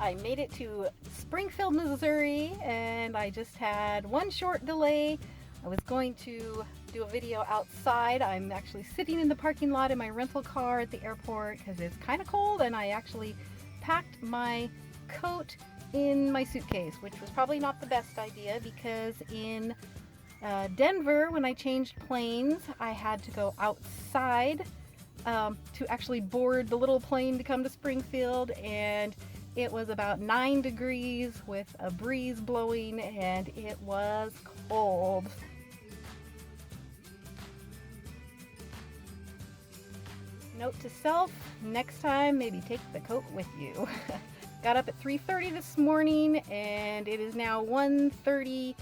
I made it to Springfield, Missouri, and I just had one short delay. I was going to do a video outside. I'm actually sitting in the parking lot in my rental car at the airport because it's kind of cold, and I actually packed my coat in my suitcase, which was probably not the best idea because in Denver, when I changed planes, I had to go outside to actually board the little plane to come to Springfield, and it was about 9 degrees with a breeze blowing, and it was cold. Note to self, next time maybe take the coat with you. Got up at 3:30 this morning, and it is now 1:30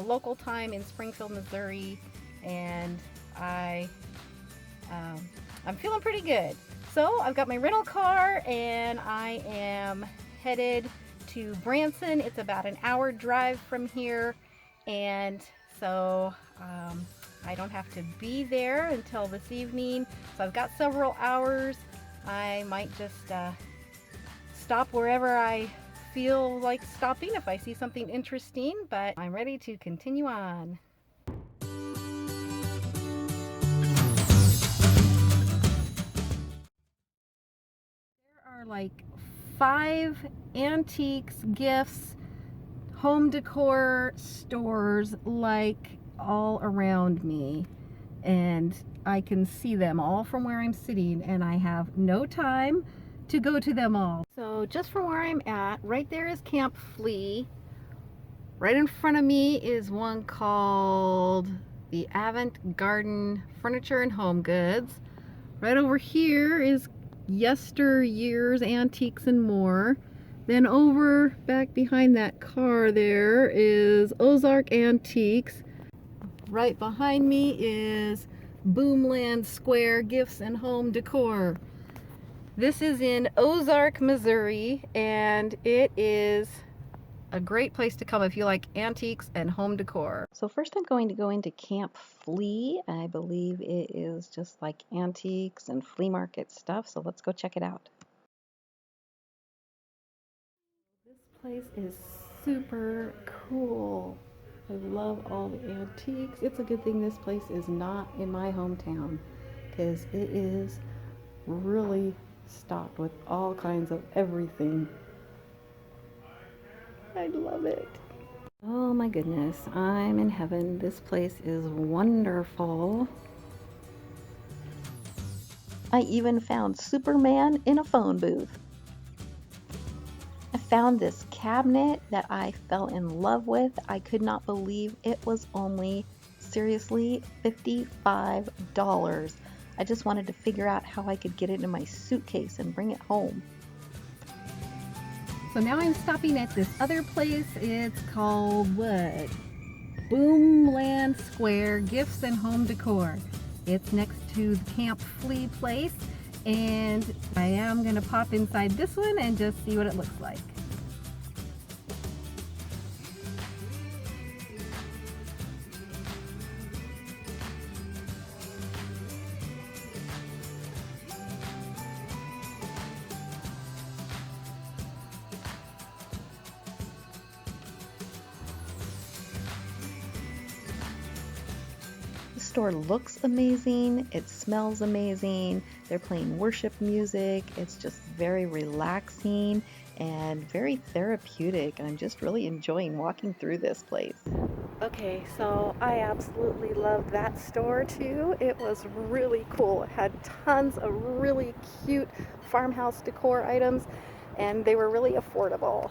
local time in Springfield, Missouri, and I'm feeling pretty good. So I've got my rental car and I am headed to Branson. It's about an hour drive from here, and so I don't have to be there until this evening. So I've got several hours. I might just stop wherever I feel like stopping if I see something interesting, but I'm ready to continue on. There are like 5 antiques, gifts, home decor stores like all around me, and I can see them all from where I'm sitting, and I have no time to go to them all. So just from where I'm at, right there is Camp Flea. Right in front of me is one called the Avant Garden Furniture and Home Goods. Right over here is Yesteryear's Antiques and More. Then over back behind that car there is Ozark Antiques. Right behind me is Boomland Square Gifts and Home Decor. This is in Ozark, Missouri, and it is a great place to come if you like antiques and home decor. So first I'm going to go into Camp Flea. I believe it is just like antiques and flea market stuff, so let's go check it out. This place is super cool. I love all the antiques. It's a good thing this place is not in my hometown because it is really stocked with all kinds of everything. I love it. Oh my goodness, I'm in heaven. This place is wonderful. I even found Superman in a phone booth. I found this cabinet that I fell in love with. I could not believe it was only, seriously, $55. I just wanted to figure out how I could get it in my suitcase and bring it home. So now I'm stopping at this other place. It's called what? Boomland Square Gifts and Home Decor. It's next to the Camp Flea place, and I am going to pop inside this one and just see what it looks like. The store looks amazing, it smells amazing, they're playing worship music, it's just very relaxing and very therapeutic, and I'm just really enjoying walking through this place. Okay, so I absolutely love that store too. It was really cool. It had tons of really cute farmhouse decor items, and they were really affordable.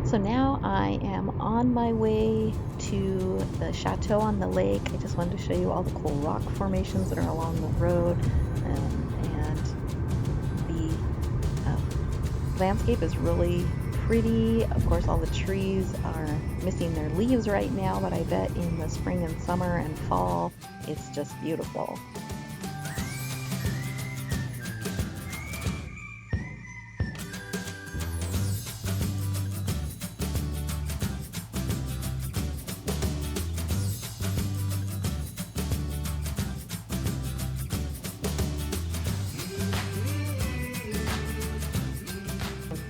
So now I am on my way to the Chateau on the lake. I just wanted to show you all the cool rock formations that are along the road, and the landscape is really pretty. Of course, all the trees are missing their leaves right now, but I bet in the spring and summer and fall, it's just beautiful.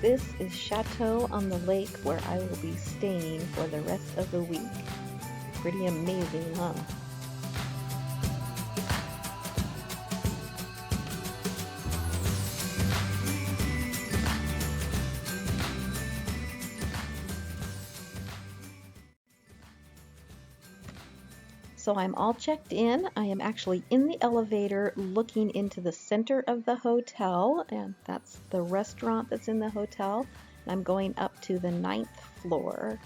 This is Chateau on the lake where I will be staying for the rest of the week. Pretty amazing, huh? So I'm all checked in. I am actually in the elevator looking into the center of the hotel, and that's the restaurant that's in the hotel. And I'm going up to the 9th floor.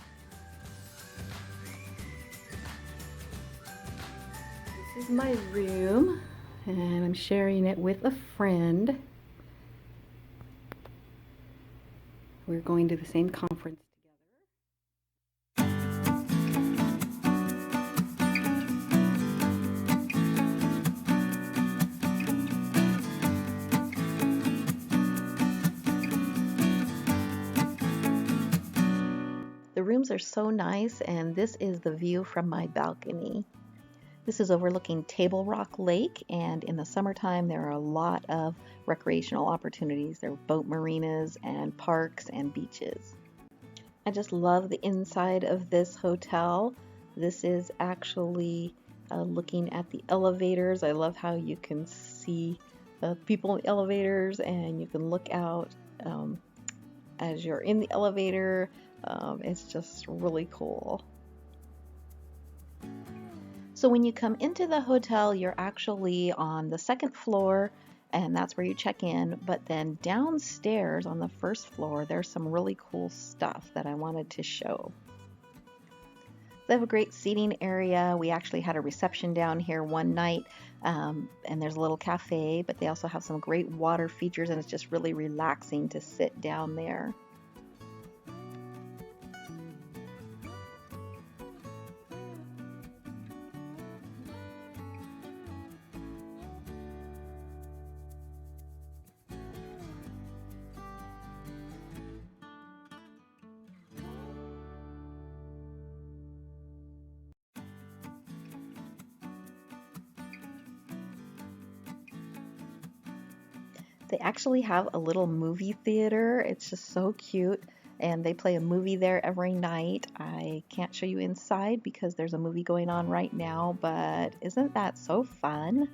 This is my room, and I'm sharing it with a friend. We're going to the same conference together. The rooms are so nice, and this is the view from my balcony. This is overlooking Table Rock Lake, and in the summertime there are a lot of recreational opportunities. There are boat marinas and parks and beaches. I just love the inside of this hotel. This is actually looking at the elevators. I love how you can see people in the elevators, and you can look out as you're in the elevator. It's just really cool. So when you come into the hotel, you're actually on the 2nd floor, and that's where you check in. But then downstairs on the 1st floor, there's some really cool stuff that I wanted to show. They have a great seating area. We actually had a reception down here one night, and there's a little cafe, but they also have some great water features, and it's just really relaxing to sit down there. They actually have a little movie theater. It's just so cute, and they play a movie there every night. I can't show you inside because there's a movie going on right now, but isn't that so fun?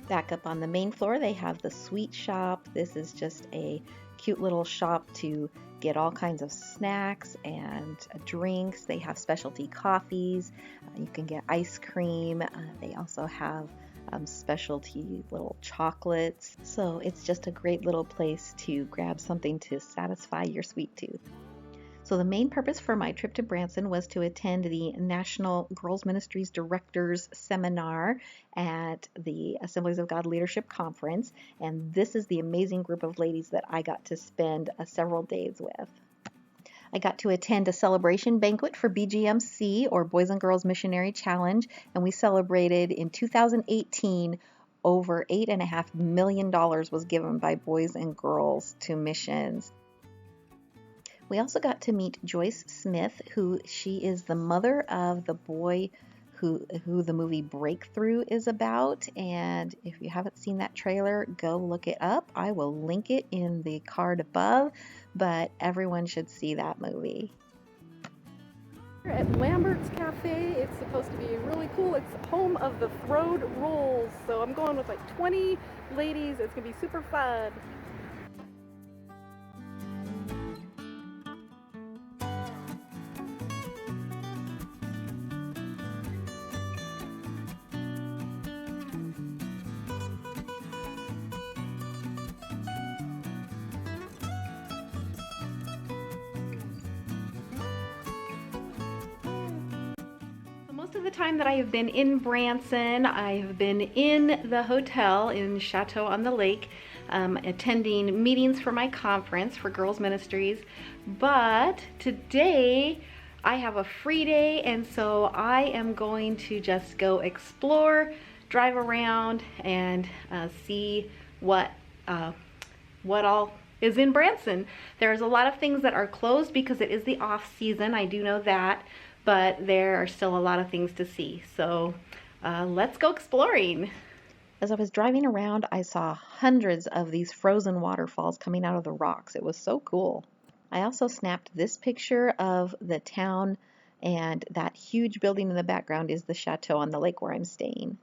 Back up on the main floor, they have the sweet shop. This is just a cute little shop to get all kinds of snacks and drinks. They have specialty coffees. You can get ice cream. They also have specialty little chocolates. So it's just a great little place to grab something to satisfy your sweet tooth. So the main purpose for my trip to Branson was to attend the National Girls Ministries Directors Seminar at the Assemblies of God Leadership Conference, and this is the amazing group of ladies that I got to spend several days with. I got to attend a celebration banquet for BGMC, or Boys and Girls Missionary Challenge, and we celebrated in 2018 over $8.5 million was given by Boys and Girls to missions. We also got to meet Joyce Smith, she is the mother of the boy who the movie Breakthrough is about. And if you haven't seen that trailer, go look it up. I will link it in the card above, but everyone should see that movie. We're at Lambert's Cafe. It's supposed to be really cool. It's home of the Throwed Rolls. So I'm going with like 20 ladies. It's going to be super fun. of the time that I have been in Branson, I have been in the hotel in Chateau on the lake, attending meetings for my conference for Girls Ministries. But today I have a free day, and so I am going to just go explore, drive around, and see what all is in Branson. There's a lot of things that are closed because it is the off season, I do know that, but there are still a lot of things to see. So let's go exploring. As I was driving around, I saw hundreds of these frozen waterfalls coming out of the rocks. It was so cool. I also snapped this picture of the town, and that huge building in the background is the Chateau on the lake where I'm staying.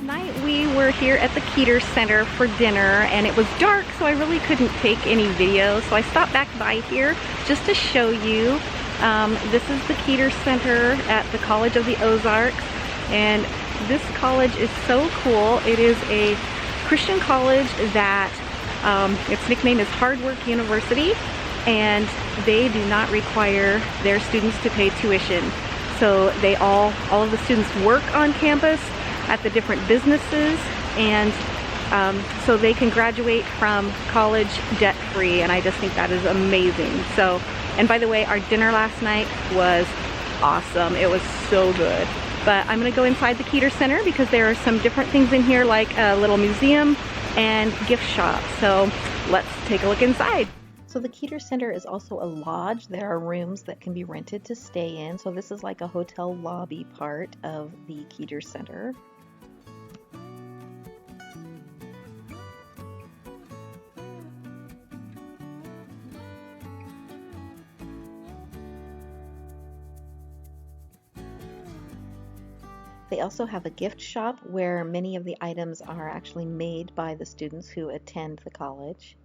Night we were here at the Keeter Center for dinner, and it was dark, so I really couldn't take any video, so I stopped back by here just to show you. This is the Keeter Center at the College of the Ozarks, and this college is so cool. It is a Christian college that its nickname is Hard Work University, and they do not require their students to pay tuition. So they all of the students work on campus at the different businesses, and so they can graduate from college debt-free, and I just think that is amazing. So, and by the way, our dinner last night was awesome. It was so good. But I'm gonna go inside the Keeter Center because there are some different things in here, like a little museum and gift shop. So let's take a look inside. So the Keeter Center is also a lodge. There are rooms that can be rented to stay in. So this is like a hotel lobby part of the Keeter Center. They also have a gift shop where many of the items are actually made by the students who attend the college.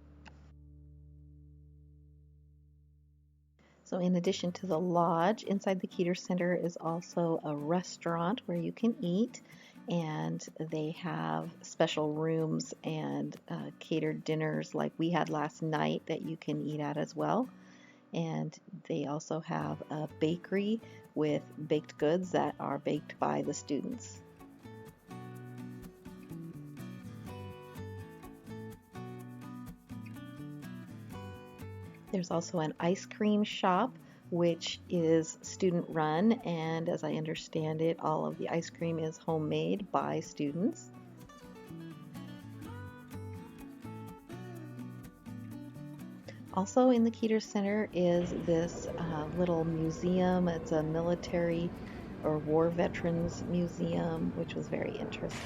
So in addition to the lodge, inside the Keeter Center is also a restaurant where you can eat, and they have special rooms and catered dinners like we had last night that you can eat at as well. And they also have a bakery with baked goods that are baked by the students. There's also an ice cream shop, which is student run, and as I understand it, all of the ice cream is homemade by students. Also in the Keeter Center is this little museum. It's a military or war veterans museum, which was very interesting.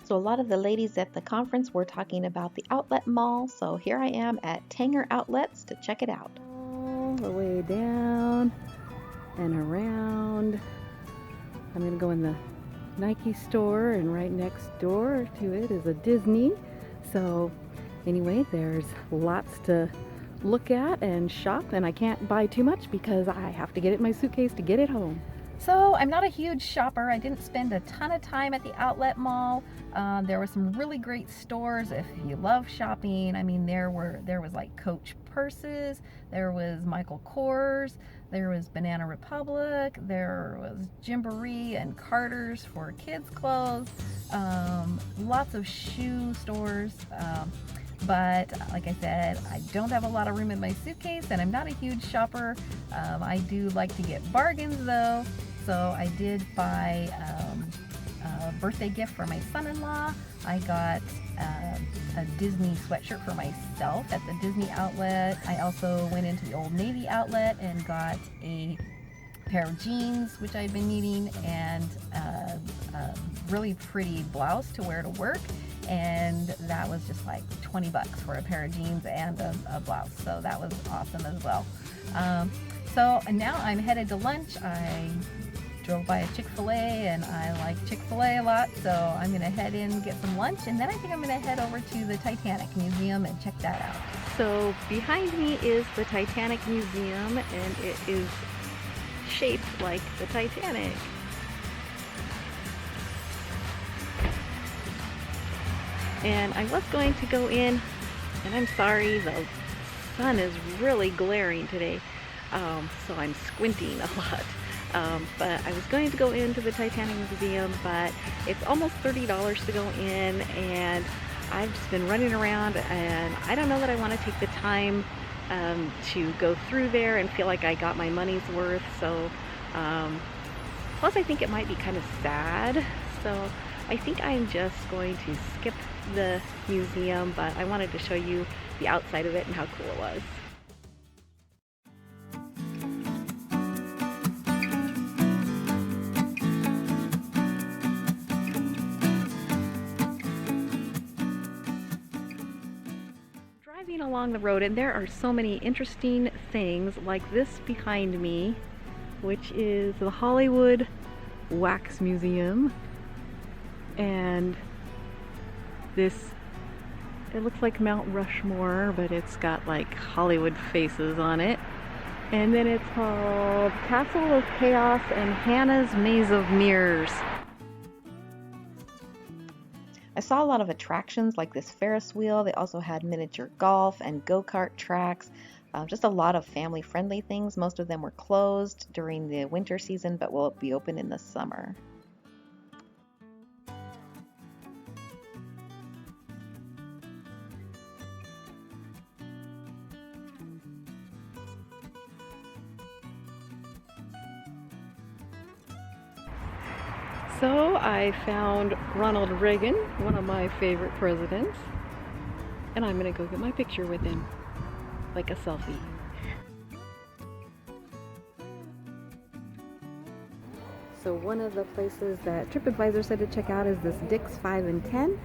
So a lot of the ladies at the conference were talking about the outlet mall, so here I am at Tanger Outlets to check it out. All the way down and around. I'm going to go in the Nike store, and right next door to it is a Disney. So anyway, there's lots to look at and shop, and I can't buy too much because I have to get it in my suitcase to get it home. So I'm not a huge shopper. I didn't spend a ton of time at the outlet mall. There were some really great stores if you love shopping. I mean, there was like Coach purses, there was Michael Kors, there was Banana Republic, there was Gymboree and Carter's for kids' clothes, lots of shoe stores. But like I said, I don't have a lot of room in my suitcase, and I'm not a huge shopper. I do like to get bargains though, so I did buy a birthday gift for my son-in-law. I got a Disney sweatshirt for myself at the Disney outlet. I also went into the Old Navy outlet and got a pair of jeans, which I've been needing, and a really pretty blouse to wear to work. And that was just like 20 bucks for a pair of jeans and a blouse. So that was awesome as well. So now I'm headed to lunch. I drove by a Chick-fil-A, and I like Chick-fil-A a lot. So I'm gonna head in, get some lunch, and then I think I'm gonna head over to the Titanic Museum and check that out. So behind me is the Titanic Museum, and it is shaped like the Titanic. And I was going to go in, and I'm sorry, the sun is really glaring today, so I'm squinting a lot. But I was going to go into the Titanic Museum, but it's almost $30 to go in, and I've just been running around, and I don't know that I want to take the time to go through there and feel like I got my money's worth. So plus I think it might be kind of sad, so I think I'm just going to skip the museum, but I wanted to show you the outside of it and how cool it was. Driving along the road, and there are so many interesting things like this behind me, which is the Hollywood Wax Museum, and this, it looks like Mount Rushmore, but it's got like Hollywood faces on it. And then it's called Castle of Chaos and Hannah's Maze of Mirrors. I saw a lot of attractions like this Ferris wheel. They also had miniature golf and go-kart tracks. Just a lot of family-friendly things. Most of them were closed during the winter season, but will be open in the summer. So I found Ronald Reagan, one of my favorite presidents, and I'm gonna go get my picture with him, like a selfie. So one of the places that TripAdvisor said to check out is this Dick's 5 and 10.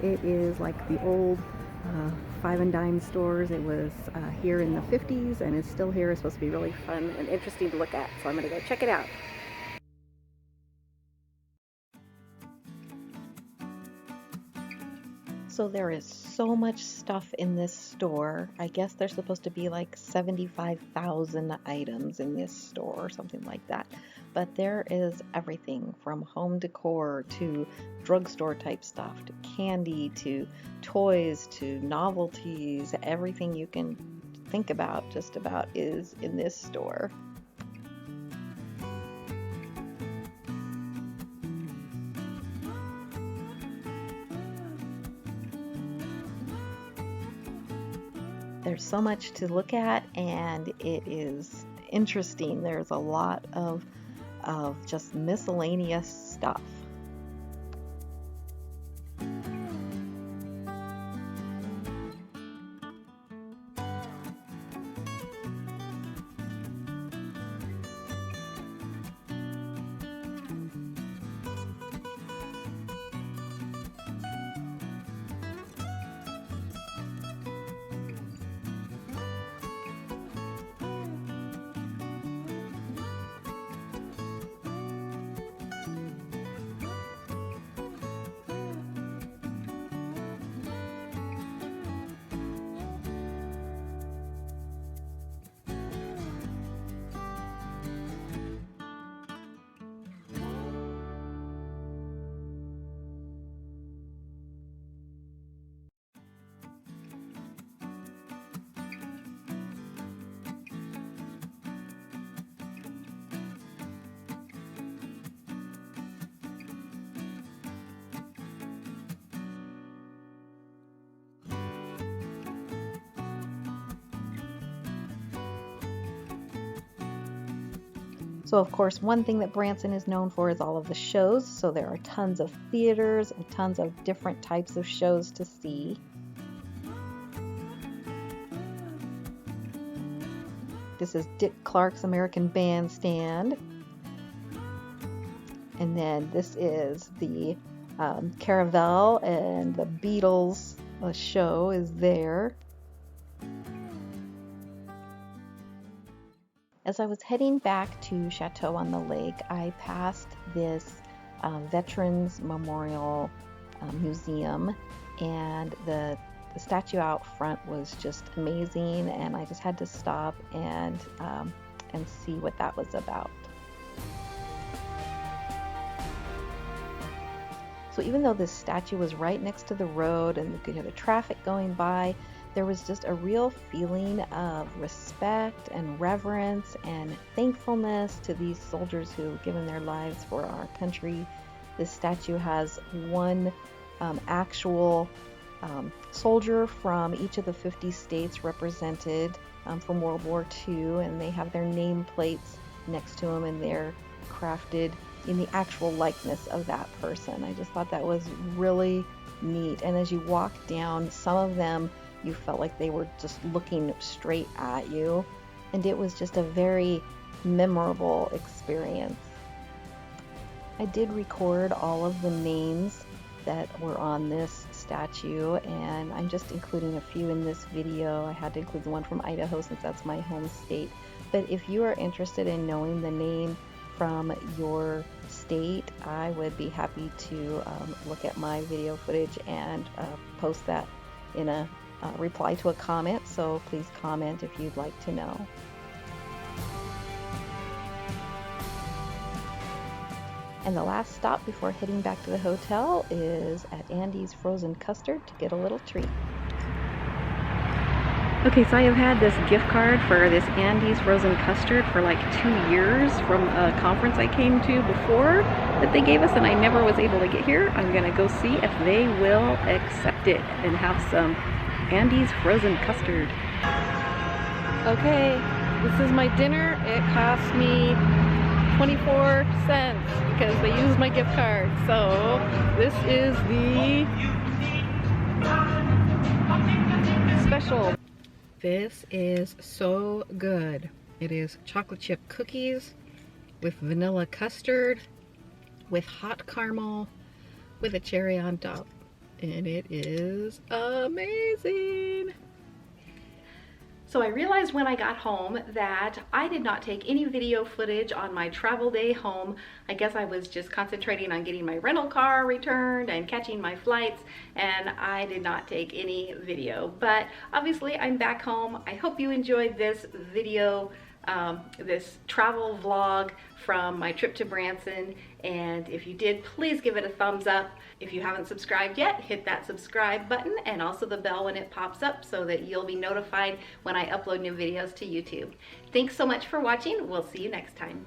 It is like the old five and dime stores. It was here in the 50s and is still here. It's supposed to be really fun and interesting to look at, so I'm gonna go check it out. So there is so much stuff in this store. I guess there's supposed to be like 75,000 items in this store or something like that. But there is everything from home decor to drugstore type stuff to candy to toys to novelties. Everything you can think about just about is in this store. There's so much to look at, and it is interesting. There's a lot of just miscellaneous stuff. So of course, one thing that Branson is known for is all of the shows. So there are tons of theaters and tons of different types of shows to see. This is Dick Clark's American Bandstand. And then this is the Caravel, and the Beatles show is there. As I was heading back to Chateau on the Lake, I passed this Veterans Memorial Museum, and the the statue out front was just amazing, and I just had to stop and see what that was about. So even though this statue was right next to the road and you could hear the traffic going by, there was just a real feeling of respect and reverence and thankfulness to these soldiers who have given their lives for our country. This statue has one actual soldier from each of the 50 states represented from World War II, and they have their nameplates next to them, and they're crafted in the actual likeness of that person. I just thought that was really neat. And as you walk down, some of them you felt like they were just looking straight at you, and it was just a very memorable experience. I did record all of the names that were on this statue, and I'm just including a few in this video. I had to include the one from Idaho since that's my home state. But if you are interested in knowing the name from your state, I would be happy to look at my video footage and post that in a reply to a comment. So please comment if you'd like to know. And the last stop before heading back to the hotel is at Andy's Frozen Custard to get a little treat. Okay, so I have had this gift card for this Andy's Frozen Custard for like 2 years from a conference I came to before that they gave us, and I never was able to get here. I'm gonna go see if they will accept it and have some Andy's Frozen Custard. Okay, this is my dinner. It cost me 24 cents because they used my gift card. So this is the special. This is so good. It is chocolate chip cookies with vanilla custard, with hot caramel, with a cherry on top. And it is amazing. So I realized when I got home that I did not take any video footage on my travel day home. I guess I was just concentrating on getting my rental car returned and catching my flights, and I did not take any video. But obviously I'm back home. I hope you enjoyed this video, this travel vlog from my trip to Branson, and if you did, please give it a thumbs up. If you haven't subscribed yet, hit that subscribe button and also the bell when it pops up so that you'll be notified when I upload new videos to YouTube. Thanks so much for watching. We'll see you next time.